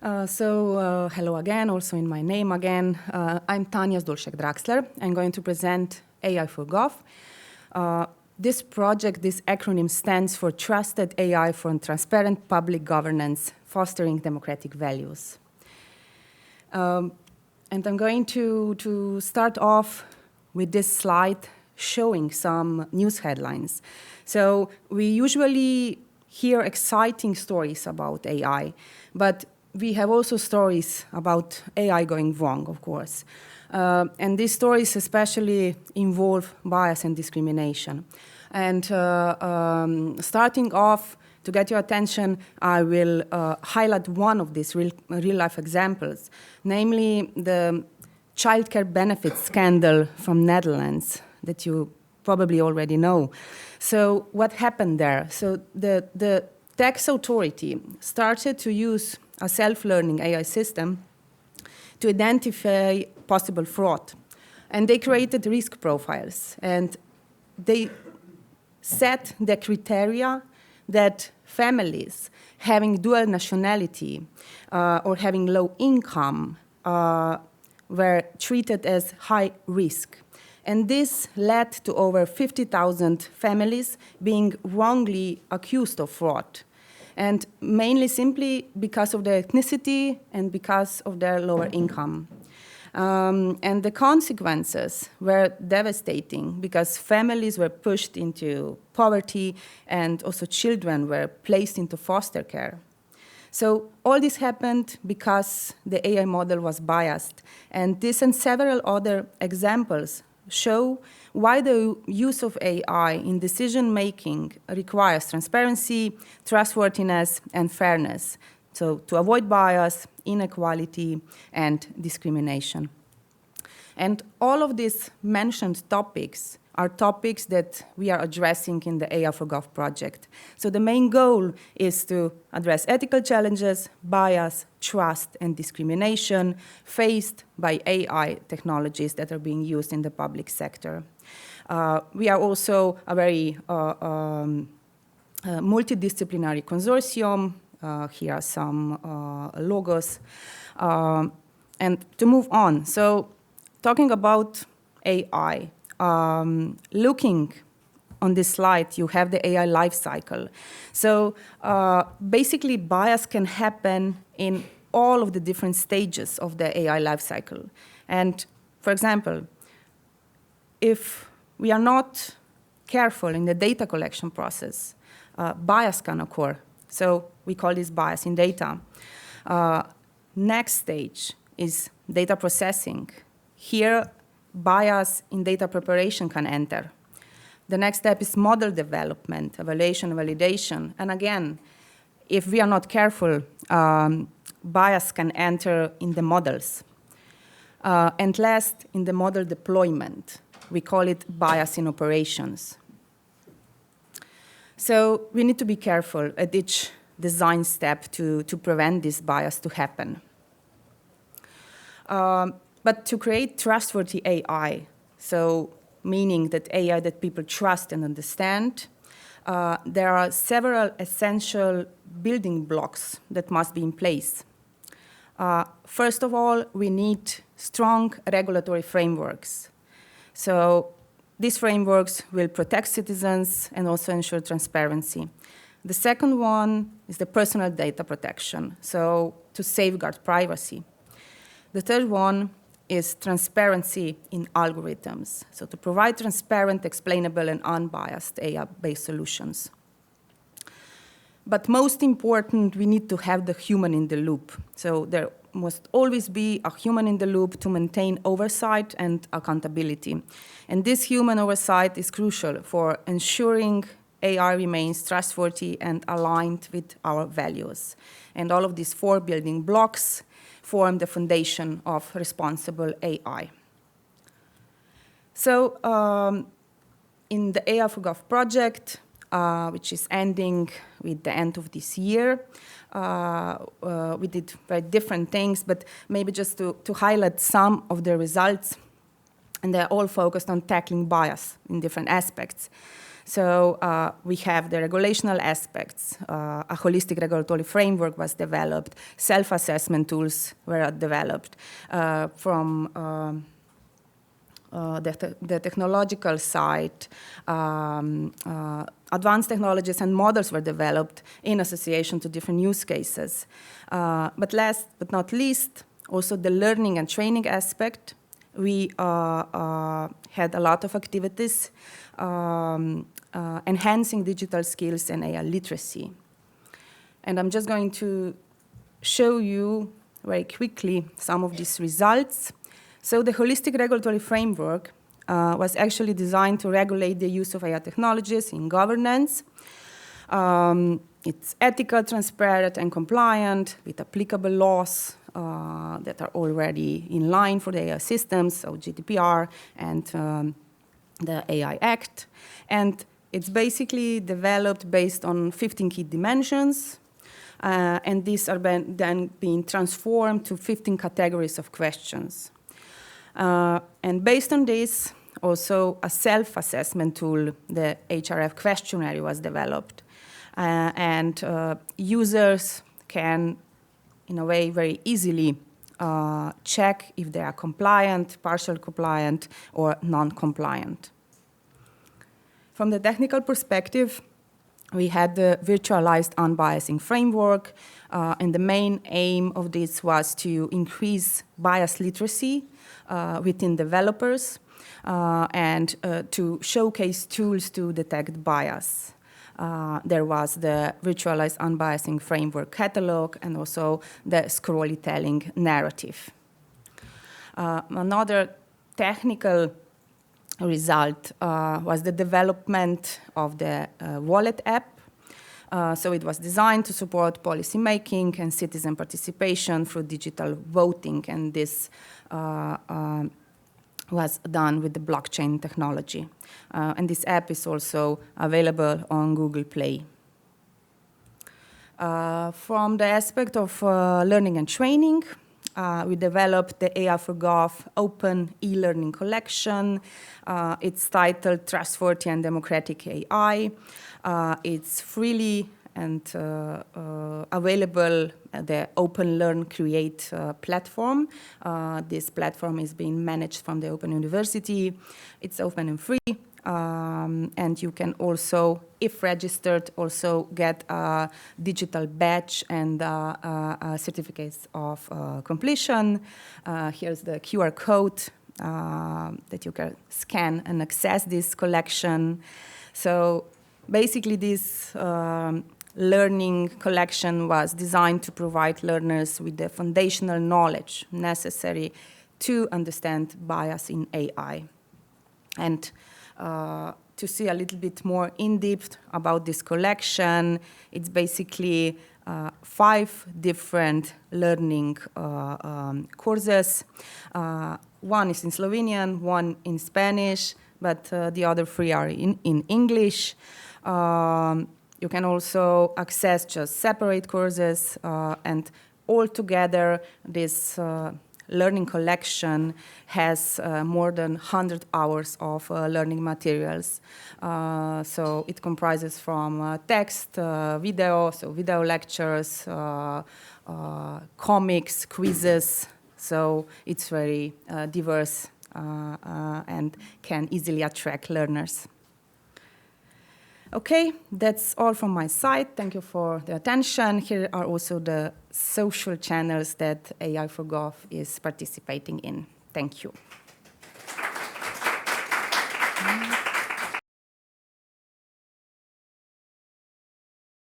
Hello again, also in my name again. I'm Tanja Zdolšek-Draxler. I'm going to present AI for Gov. This project, this acronym stands for Trusted AI for Transparent Public Governance, Fostering Democratic Values. And I'm going to start off with this slide showing some news headlines. So we usually hear exciting stories about AI, but we have also stories about AI going wrong, of course. And these stories especially involve bias and discrimination. And starting off, to get your attention, I will highlight one of these real-life examples, namely the childcare benefits scandal from Netherlands that you probably already know. So what happened there? So the tax authority started to use a self-learning AI system to identify possible fraud. And they created risk profiles. And they set the criteria that families having dual nationality or having low income were treated as high risk. And this led to over 50,000 families being wrongly accused of fraud. And mainly simply because of their ethnicity and because of their lower income. And the consequences were devastating because families were pushed into poverty and also children were placed into foster care. So all this happened because the AI model was biased. And this and several other examples show why the use of AI in decision-making requires transparency, trustworthiness, and fairness. So to avoid bias, inequality, and discrimination. And all of these mentioned topics are topics that we are addressing in the AI for Gov project. So the main goal is to address ethical challenges, bias, trust, and discrimination faced by AI technologies that are being used in the public sector. We are also a very multidisciplinary consortium. Here are some logos. And to move on, so talking about AI, looking on this slide, you have the AI life cycle. So basically, bias can happen in all of the different stages of the AI life cycle. And for example, if we are not careful in the data collection process, bias can occur. So we call this bias in data. Next stage is data processing. Here, bias in data preparation can enter. The next step is model development, evaluation, validation. And again, if we are not careful, bias can enter in the models. And last, in the model deployment, we call it bias in operations. So we need to be careful at each design step to prevent this bias to happen. But to create trustworthy AI, so meaning that AI that people trust and understand, there are several essential building blocks that must be in place. First of all, we need strong regulatory frameworks. So these frameworks will protect citizens and also ensure transparency. The second one is the personal data protection, so to safeguard privacy. The third one is transparency in algorithms, so to provide transparent, explainable, and unbiased AI-based solutions. But most important, we need to have the human in the loop. So there must always be a human in the loop to maintain oversight and accountability. And this human oversight is crucial for ensuring AI remains trustworthy and aligned with our values. And all of these four building blocks form the foundation of responsible AI. So in the AI for Gov project, which is ending with the end of this year, we did very different things, but maybe just to highlight some of the results, and they're all focused on tackling bias in different aspects. So we have the regulational aspects. A holistic regulatory framework was developed. Self-assessment tools were developed. From the technological side, advanced technologies and models were developed in association to different use cases. But last but not least, also the learning and training aspect. We had a lot of activities enhancing digital skills and AI literacy. And I'm just going to show you very quickly some of these results. So the holistic regulatory framework was actually designed to regulate the use of AI technologies in governance. It's ethical, transparent, and compliant with applicable laws that are already in line for the AI systems, so GDPR and the AI Act. And it's basically developed based on 15 key dimensions, and these are then being transformed to 15 categories of questions. And based on this, also a self-assessment tool, the HRF questionnaire, was developed. And users can, in a way, very easily check if they are compliant, partial compliant, or non-compliant. From the technical perspective, we had the virtualized unbiasing framework, and the main aim of this was to increase bias literacy within developers and to showcase tools to detect bias. There was the virtualized unbiasing framework catalog and also the storytelling narrative. Another technical result was the development of the wallet app. So it was designed to support policymaking and citizen participation through digital voting, and this was done with the blockchain technology. And this app is also available on Google Play. From the aspect of learning and training, we developed the AI for Gov open e-learning collection. It's titled Trustworthy and Democratic AI. It's freely and available at the Open Learn Create platform. This platform is being managed from the Open University. It's open and free. And you can also, if registered, also get a digital badge and certificates of completion. Here's the QR code that you can scan and access this collection. So basically this learning collection was designed to provide learners with the foundational knowledge necessary to understand bias in AI. And to see a little bit more in depth about this collection, it's basically 5 different learning courses. One is in Slovenian, one in Spanish, but the other 3 are in English. You can also access just separate courses, and altogether this learning collection has more than 100 hours of learning materials. So it comprises from text, video, so video lectures, comics, quizzes. So it's very diverse and can easily attract learners. Okay, that's all from my side. Thank you for the attention. Here are also the social channels that AI for Gov is participating in. Thank you.